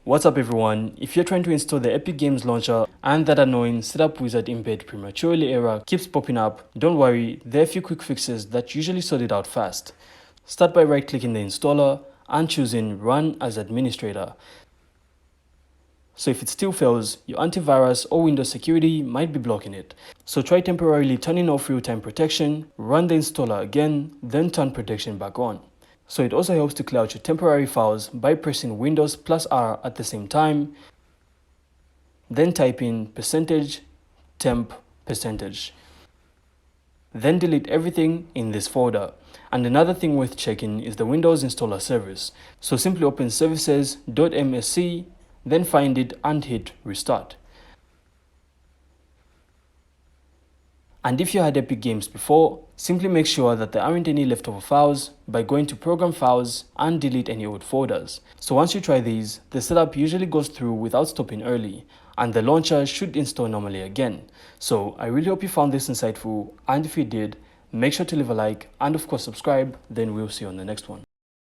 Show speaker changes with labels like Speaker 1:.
Speaker 1: What's up everyone? If you're trying to install the Epic Games launcher and that annoying setup wizard embed prematurely error keeps popping up, don't worry, there are a few quick fixes that usually sort it out fast. Start by right clicking the installer and choosing Run as Administrator. So if it still fails, your antivirus or Windows security might be blocking it. So try temporarily turning off real-time protection, run the installer again, then turn protection back on. So it also helps to clear out your temporary files by pressing Windows plus R at the same time, then type in %temp%. Then delete everything in this folder. And another thing worth checking is the Windows installer service. So simply open services.msc, then find it and hit restart. And if you had Epic Games before, simply make sure that there aren't any leftover files by going to Program Files and delete any old folders. So once you try these, the setup usually goes through without stopping early, and the launcher should install normally again. So I really hope you found this insightful, and if you did, make sure to leave a like and of course subscribe, then we'll see you on the next one.